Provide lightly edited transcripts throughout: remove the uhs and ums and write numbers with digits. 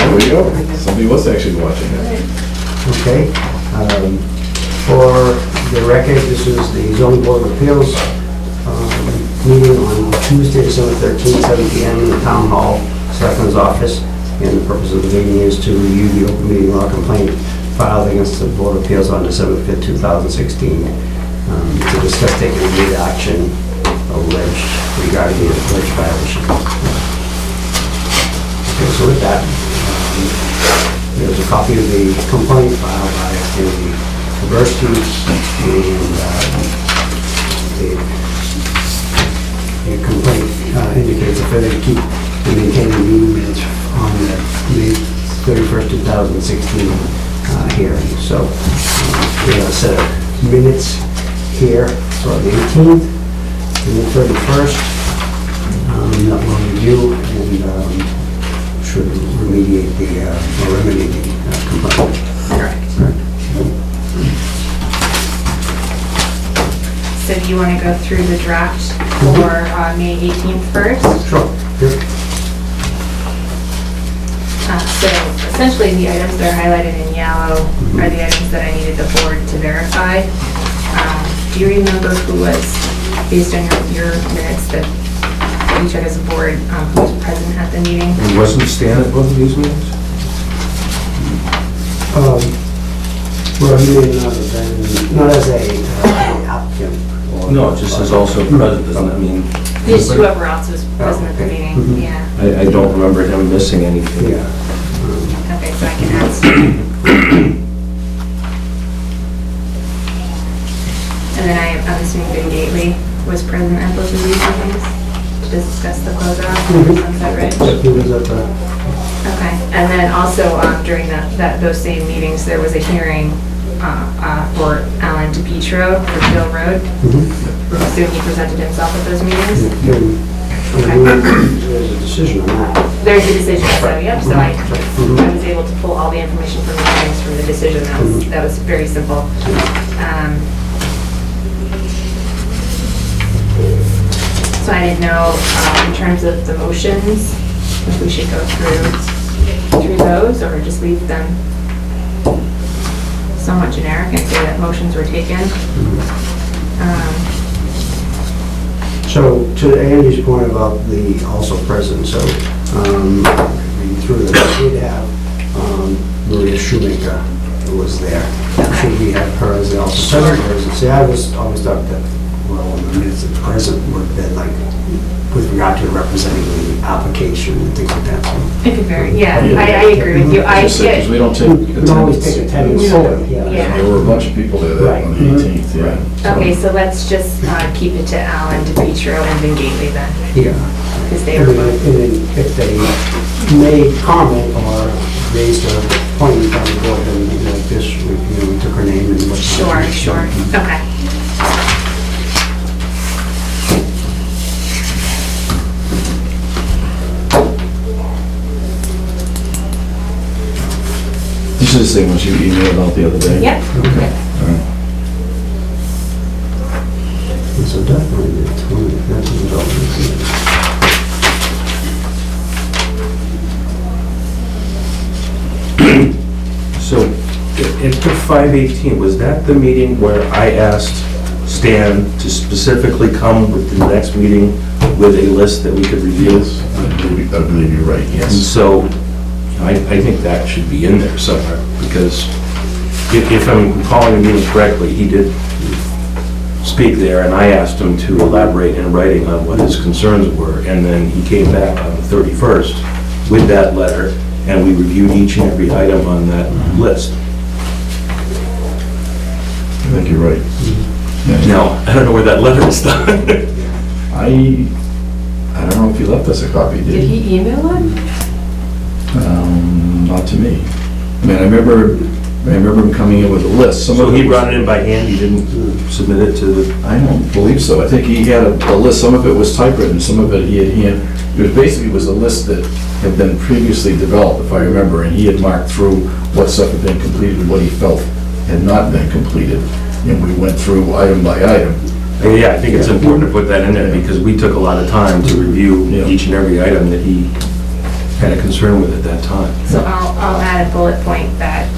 There we go. Somebody was actually watching that. Okay. For the record, this is the zoning board of appeals meeting on Tuesday, December 13th, 7 p.m. in the town hall, selectman's office. And the purpose of the meeting is to review the open meeting law complaint filed against the board of appeals on December 5th, 2016, to discuss taking immediate action alleged regarding the alleged violation. Okay, so with that, there's a copy of the complaint filed by Andy Kaversky, and the complaint indicates a failure to keep and maintain the meeting minutes on the May 31st, 2016 hearing. So we have a set of minutes here for the 18th and the 31st that we'll review and should remediate the, or remedy the complaint. Correct. So do you want to go through the draft for May 18th first? Sure. Yep. So essentially the items that are highlighted in yellow are the items that I needed the board to verify. Do you remember who was, based on your minutes that you took as a board, who was present at the meeting? And wasn't Stan at both of these meetings? Well, meeting not as a applicant. No, it just says also present, doesn't that mean? Just whoever else was present at the meeting, Mhm. yeah. I don't remember him missing anything. Yeah. Okay, so I can add Steve. And then I'm assuming Ben Gately was present at both of these meetings to discuss the closeout for Sunset Ridge. He was at the, Okay, and then also during those same meetings, there was a hearing for Alan DePietro for Hill Road. So he presented himself at those meetings. there's a decision on that. There's a decision, so yep, so I was able to pull all the information from the hearings from the decision. That was very simple. So I didn't know, in terms of the motions, if we should go through those or just leave them somewhat generic and say that motions were taken. So to Andy's point about the also present, so reading through this, we did have Maria Shoemaker who was there. Should we have her as the also present, or is it, see, I was always thought that, well, in the minutes of present would have been like, with regard to representing the application and things like that. So It could vary, yeah, I agree with you. Because we don't take we don't always take attendance. attendance fully, Yeah. There were a bunch of people there that on the 18th, yeah. Okay, so let's just keep it to Alan DePietro and Ben Gately then, Yeah. because they And were then both. and then if they made comment or raised a point in front of the board, then like this, we took her name and what. Sure, okay. These are the same ones you emailed out the other day? Yep. Okay. All right. So definitely the 20, that's the So it took 5/18, was that the meeting where I asked Stan to specifically come with the next meeting with a list that we could review? Yes, I believe you're right, And yes. so I think that should be in there somewhere, because if I'm recalling the meeting correctly, he did speak there, and I asked him to elaborate in writing on what his concerns were, and then he came back on the 31st with that letter, and we reviewed each and every item on that list. I think you're right. Yeah. Now, I don't know where that letter is done. I don't know if he left us a copy, did Did he? he email it? Not to me. I mean, I remember him coming in with a list. Some So of he it was- brought it in by hand, he didn't submit it to the... I don't believe so. I think he had a list. Some of it was typewritten, some of it he had, it was basically was a list that had been previously developed, if I remember, and he had marked through what stuff had been completed and what he felt had not been completed. And we went through item by item. Yeah, I think it's important to put that in there, because we took a lot of time to review Yeah. each and every item that he kind of concerned with at that time. So I'll add a bullet point that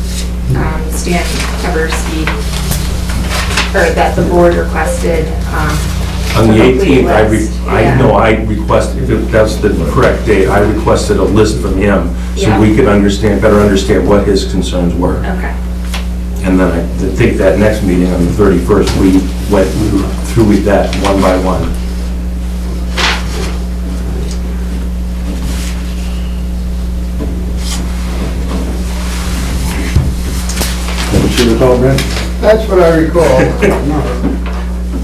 Stan Kaversky, or that the board requested. On the a complete 18th, list. I Yeah. know I requested, if that's the correct date, I requested a list from him so Yeah. we could better understand what his concerns were. Okay. And then I think that next meeting on the 31st, we went through with that one by one. What you recall, Brent? That's what I recall.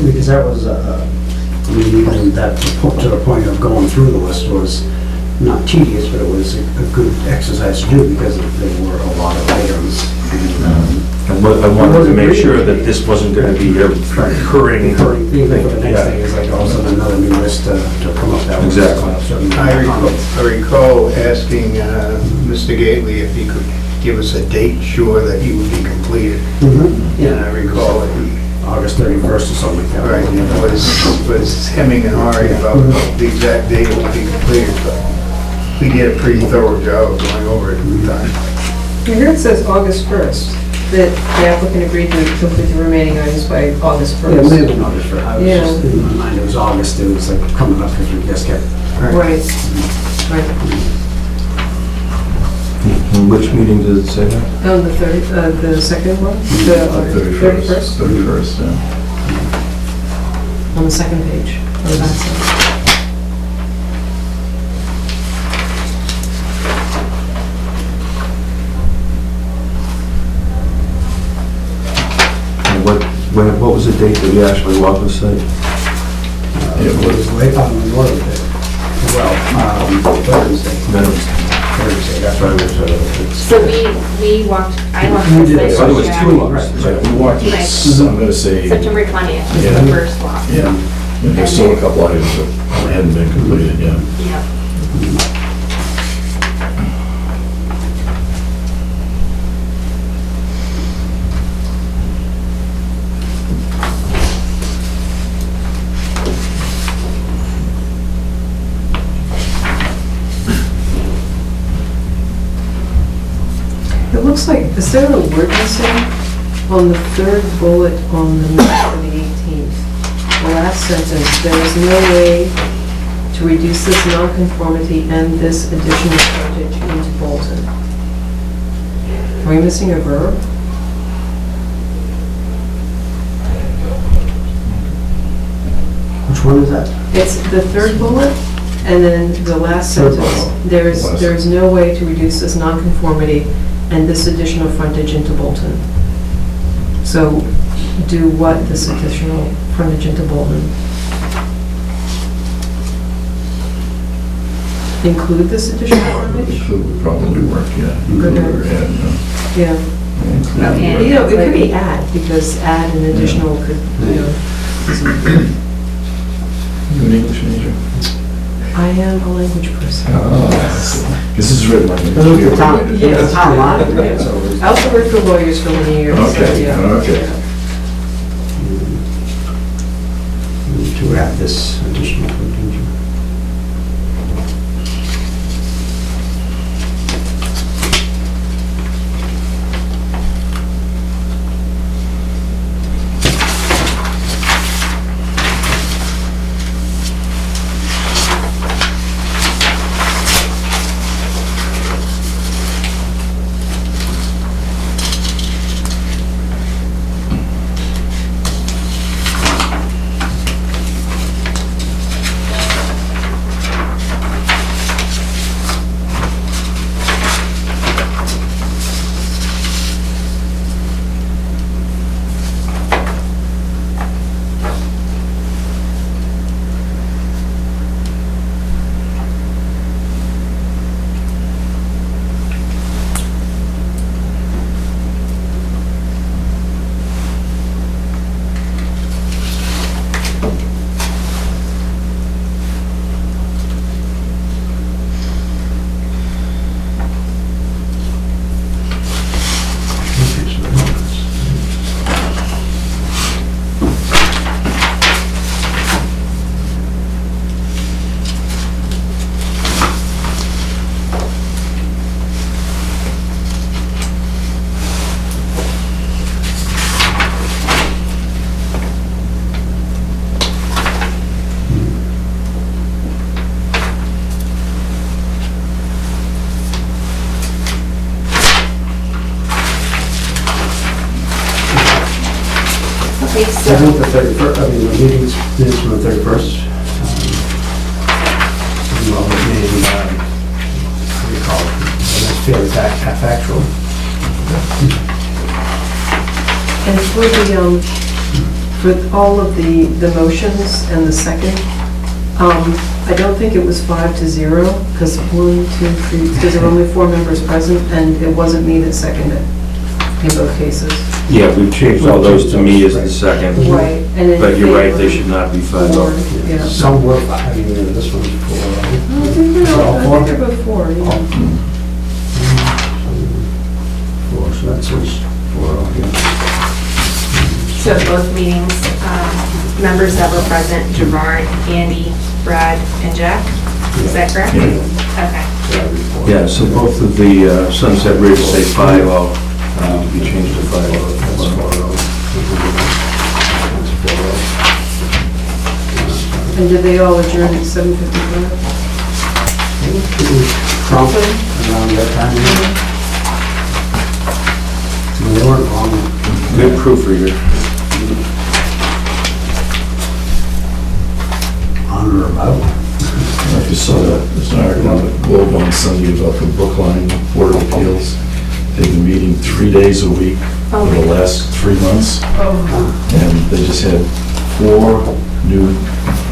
Because that was, I mean, even that, to the point of going through the list was not tedious, but it was a good exercise to do because there were a lot of items. I wanted to make sure that this wasn't going to be a recurring Recurring thing, but the next Yeah. thing is like also another new list to come up. That was, Exactly. certain I comments. recall asking Mr. Gately if he could give us a date sure that he would be completed. And Yeah, I recall that he, August 31st or something like that. right, was hemming and hawing about the exact date it would be completed, but we did a pretty thorough job of going over it at the time. Here it says August 1st, that the applicant agreed to complete the remaining items by August Yeah, it may have 1st. been August 1st. I was Yeah. just, in my mind, it was August, it was like coming up because we just kept. Right, right. Which meeting does it say that? On the second one, the 31st, 31st, yeah. on the second page, on the back side. And what was the date that we actually walked the site? It It was late on the northern day. Well, Thursday. Thursday, that's right. So I walked You the did. site. I thought it was yeah. 2 months. Right. We walked it, I'm gonna say, September 20th was Yeah. the first walk. yeah. And there's still a couple items that hadn't been completed, yeah. Yeah. It looks like, is there a word missing on the third bullet on the minute of the 18th? The last sentence, there is no way to reduce this nonconformity and this additional frontage into Bolton. Are we missing a verb? Which one is that? It's the third bullet, and then the last Third sentence, bullet. there is no way to reduce this nonconformity and this additional frontage into Bolton. So do what, this additional frontage into Bolton? Include this additional frontage? Include would probably work, yeah. Okay. Or add, Yeah. Okay. You know, it could be add, because add an additional could, you know. You an English major? I am a language person. This is written like. It was the town, it was the town line, right? So it was- I also worked for lawyers for many years, so Okay, yeah. okay. To add this additional frontage. Okay, I so, think the 31st, I mean, the meetings, minutes from the 31st. Well, maybe, what do you call it? That's fairly factual. And for all of the motions and the second, I don't think it was 5-0, because 1, 2, 3, because there were only 4 members present, and it wasn't me that seconded in both cases. Yeah, we've changed all those to me as the second. Right. And in But you're right, favor, they should not be 5-0. 4, yeah. Some were, I mean, this one's for, I think they're both 4, yeah. so that says 4, yeah. so both meetings, members that were present, Gerard, Andy, Brad, and Jack, is that correct? Okay. Yeah, so both of the Sunset Ridge say 5-0, you changed to 5-0. That's 4. And did they all adjourn at 7:55? Trump, around that time. I mean, they weren't long. Good proofreader. On or about. If you saw that, there's an article on the Globe on Sunday about the Brookline Board of Appeals. They've been meeting 3 days a week for the last 3 months, and they just had 4 new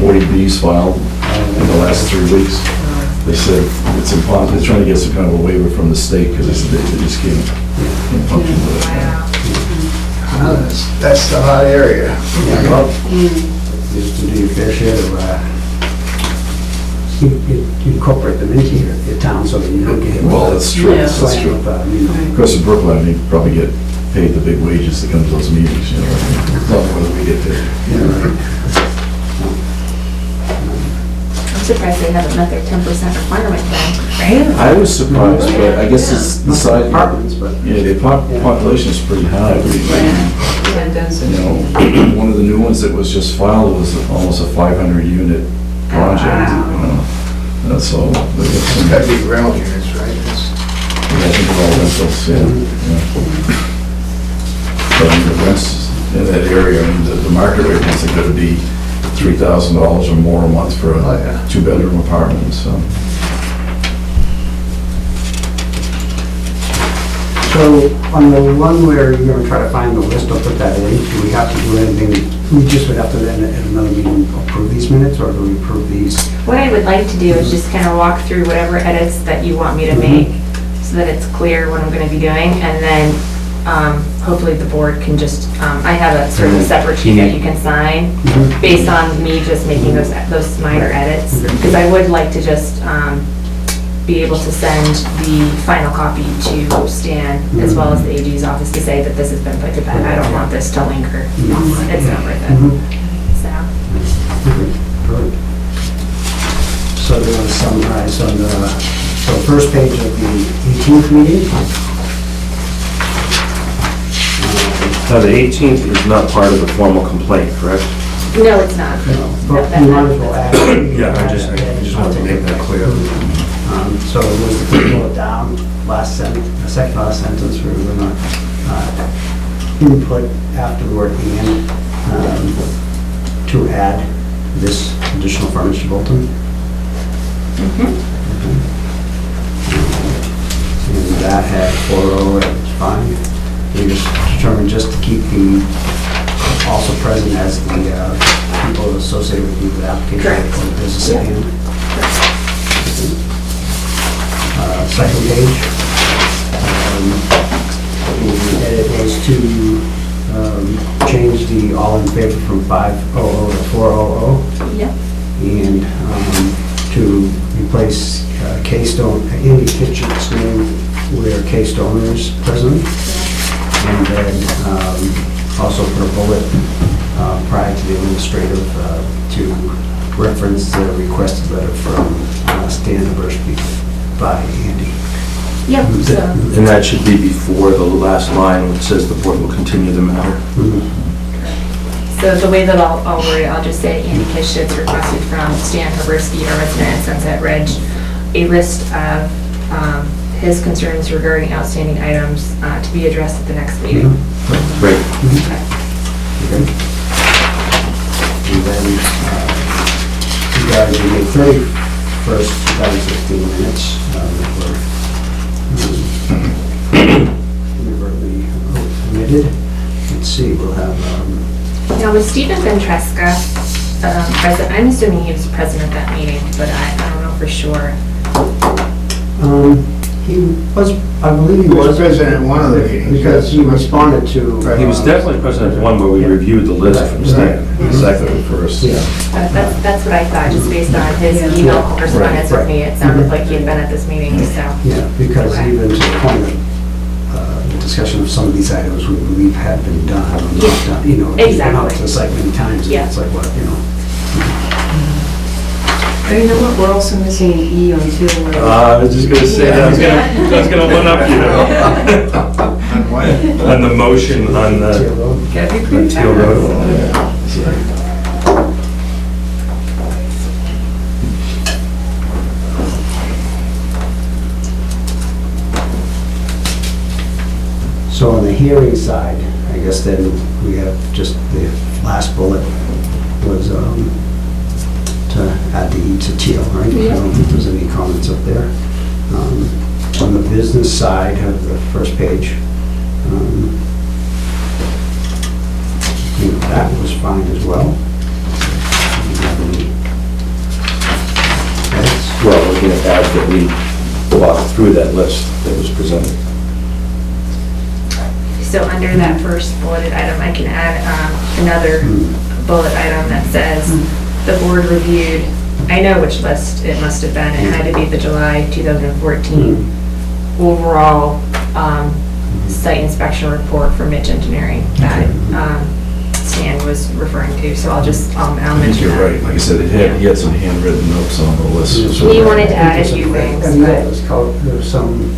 40Bs filed in the last 3 weeks. They said it's impossible, they're trying to get some kind of a waiver from the state, because they just can't function with it. Wow. That's the hot area. Yeah, well, just to do your fair share of, you incorporate them into your town so that you don't get hit with. Well, that's true, Yeah. that's true. Of course, in Brookline, they probably get paid the big wages that come to those meetings, you know, not more than we get paid. I'm surprised they haven't met their 10% requirement then, right? I was surprised, but I guess it's the size, Apartments, but. yeah, the population is pretty high. Yeah, density. You know, one of the new ones that was just filed was almost a 500 unit project, you know. That's all. It's gotta be rental units, right? I think of all rentals, yeah. But I mean, the rents in that area, I mean, the market rate is going to be $3,000 or more a month for Oh, yeah. a 2-bedroom apartment, so. So on the one where you're gonna try to find the list, I'll put that in. Do we have to do anything? We just would have to then at another meeting approve these minutes, or do we approve these? What I would like to do is just kind of walk through whatever edits that you want me to make, so that it's clear what I'm gonna be doing, and then hopefully the board can just, I have a sort of a separate sheet that you can sign, based on me just making those minor edits, because I would like to just be able to send the final copy to Stan, as well as the AG's office, to say that this has been put to bed. I don't want this to linger. It's not worth it. So, So do you want to summarize on the, so first page of the 18th meeting? Now, the 18th is not part of the formal complaint, correct? no, it's not. But we might as well add. Yeah, I just want to make that clear. So it was the first bullet down, last sentence, the second last sentence, we were gonna input after the word "and" to add this additional furnished bulletin. And that had 4-0, it's fine. We just determined just to keep the also present as the people associated with the application. Correct. For the business Yeah. at hand. Second page. The edit was to change the all in favor from 500 to 400. Yep. And to replace Keystone, Indy Kitchen's name where Keystone is present. And then also put a bullet prior to the administrative to reference the requested letter from Stan Habershby by Andy. Yep, so, And that should be before the last line, which says the board will continue the matter. so the way that I'll word it, I'll just say Andy Kishitz requested from Stan Habersky, a resident at Sunset Ridge, a list of his concerns regarding outstanding items to be addressed at the next meeting. Great. Okay. Okay. then regarding the May 31st, 2016 minutes, that were inadvertently omitted. Let's see, we'll have, Now, was Stephen Ventresca present? I'm assuming he was present at that meeting, but I don't know for sure. he was, I believe he He was was. present at one of the meetings. Because he responded to. He was definitely present at one where we reviewed the list from Stan. Exactly the first. Yeah. That's what I thought, just based on his email correspondence with me. It sounded like he had been at this meeting, so. Yeah, because Okay. even to the point of the discussion of some of these items we believe had been done or not Yeah, done, you know. He's been out exactly. to the site many times, and Yeah. it's like, what, you know. Oh, you know what, we're also missing an E on Teal Road. I was just gonna say that, I was gonna one up you On what? on the motion on Teal the Road. Gotta be on pretty Teal fast. Road. So on the hearing side, I guess then we have just the last bullet was to add the E to Teal, right? I don't think there's any comments up there. On the business side of the first page, I think that was fine as well. Do you have any edits? Well, we're gonna add that we walked through that list that was presented. So under that first bulleted item, I can add another bullet item that says, the board reviewed, I know which list it must have been, it had to be the July 2014 overall site inspection report for Mitch Engineering that Stan was referring to, so I'll I think mention you're that. right, like I said, he had some handwritten notes on the list. He wanted to add a few things, And but- that was called, there was some,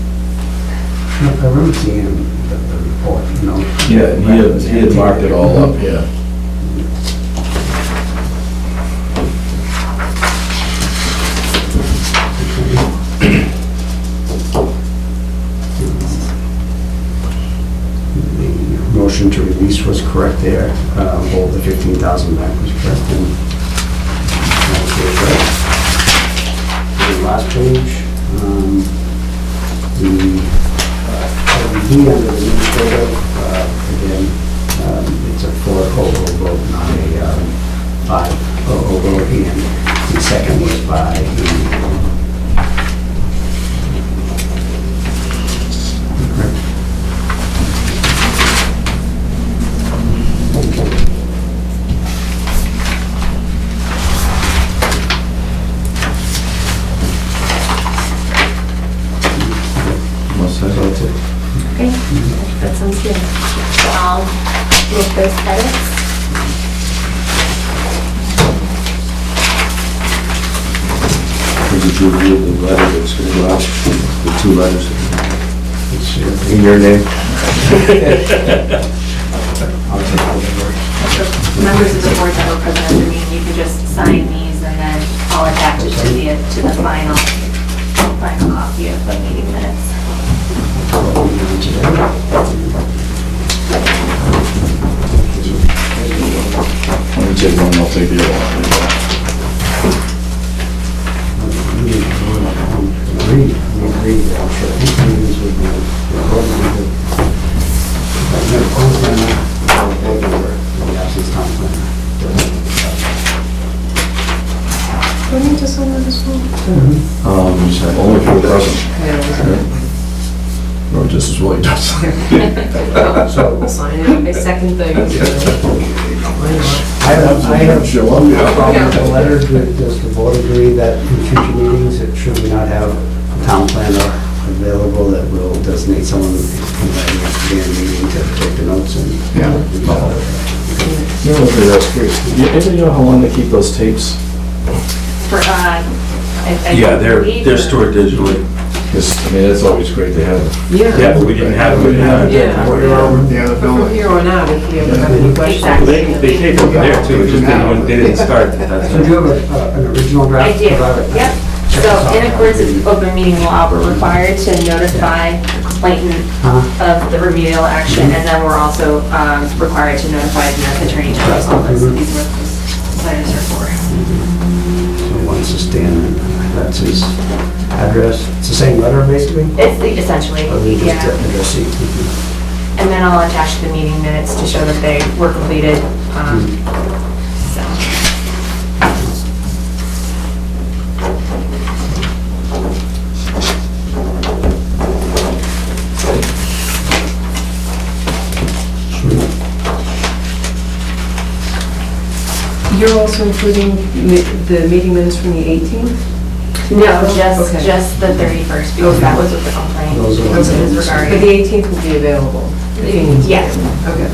I remember seeing the report, you know. Yeah, and he had marked it all up, yeah. The motion to release was correct there, all the 15,000 back was correct, and that was correct. The last page, the LED under the administrative, again, it's a 4-0 vote, not a 5-0 vote, and the second was by the That's it. Okay, that sounds good. So I'll make those edits. Did you review the letter that's going to go out, the two letters it's, in your name? Members of the board that were present at the meeting, you can just sign these and then I'll attach it to the final copy of the meeting minutes. Let me take one, I'll take the other one. We agreed that I'm sure these meetings would be appropriate. But no, town planner, in the absence of town planner. Do I need to sign that as well? Only for the present. Or just as well, he does. So we'll sign it. I second things. I have Show up, no yeah. problem with the letter. Does the board agree that in future meetings, it should we not have a town planner available that will designate someone in the meeting to take the notes and? Yeah. No, okay, that's great. Anybody know how long they keep those tapes? For, Yeah, they're stored digitally. Because, I mean, it's always great to have. Yeah, but we didn't have them. Yeah. We're over the other But from building. here on out, if we ever have any questions. Exactly. They taped over there too, it just didn't, they didn't start. So do you have an original I draft? do, Provide it. yep. So in accordance with open meeting law, we're required to notify the complainant of the remedial action, and then we're also required to notify the attorney general's office. These were those letters are for. So wants to stand, that's his address. It's the same letter, basically? Essentially, Or they just yeah. address it? And then I'll attach the meeting minutes to show that they were completed. So. You're also including the meeting minutes from the 18th? No, Okay. just the 31st, because that was what the complaint Those are the was ones. But regarding. the 18th will be available? if you need to. Yeah. Okay.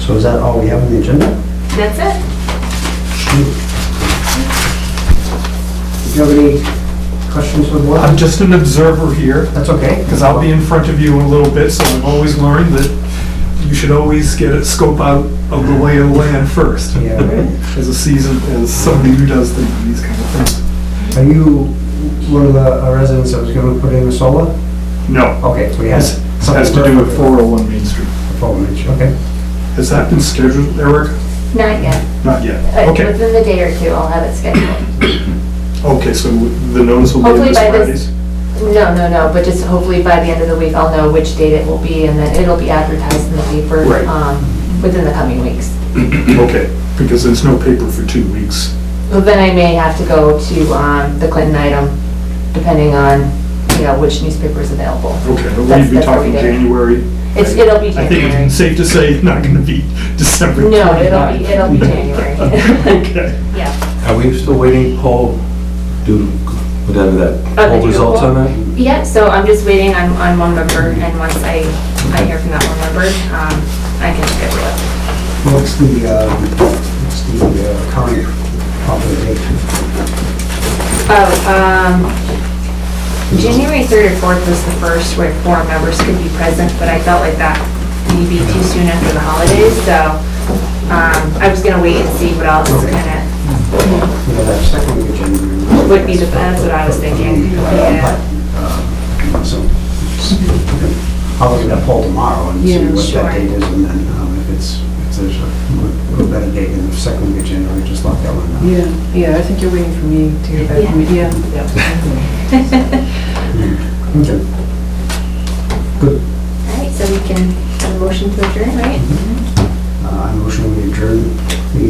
So is that all we have on the agenda? That's it. Do you have any questions for the board? I'm just an observer here, That's okay. because I'll be in front of you in a little bit, so I've always learned that you should always get a scope out of the lay of the land first. Yeah, right. As as somebody who does these kind of things. Are you one of the residents that was going to put in the solar? No, Okay, so he has has to do with 401 Main Street. Okay. Has that been scheduled, Eric? Not yet. Not yet. Okay, Within the day or two, I'll have it scheduled. okay, so the notice will be in Hopefully this by this- Friday's? No, but just hopefully by the end of the week, I'll know which date it will be, and then it'll be advertised in the paper Right. within the coming weeks. Okay, because there's no paper for 2 weeks. Well, then I may have to go to the Clinton item, depending on, which newspaper is available. Okay, but That's- we'd be that's what we talking did. January. It'll be I think January. it's safe to say it's not going to be December. No, 29th. it'll be January. Okay. Yeah. Are we still waiting poll, whatever that, Oh, the poll doodle results poll? on that? Yeah, so I'm just waiting on one member, and once I hear from that one member, I can schedule it. What's the current popular date? January 3rd or 4th was the first where 4 members could be present, but I felt like that may be too soon after the holidays, so I was gonna wait and see what else kind We have that second week of January. of would be that's what I was thinking. Yeah. So, I'll look at that poll tomorrow and see Yeah, what sure. that date is, and then if there's a better date in the second week of January, just let that one know. Yeah, I think you're waiting for me to hear back from you. Yeah. Okay. Good. All right, so we can have a motion to adjourn, right? I motion we adjourn the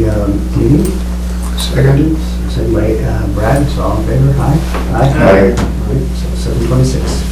meeting. Seconded. Second by Brad, so all in favor, aye? Aye. All right, so 7:26.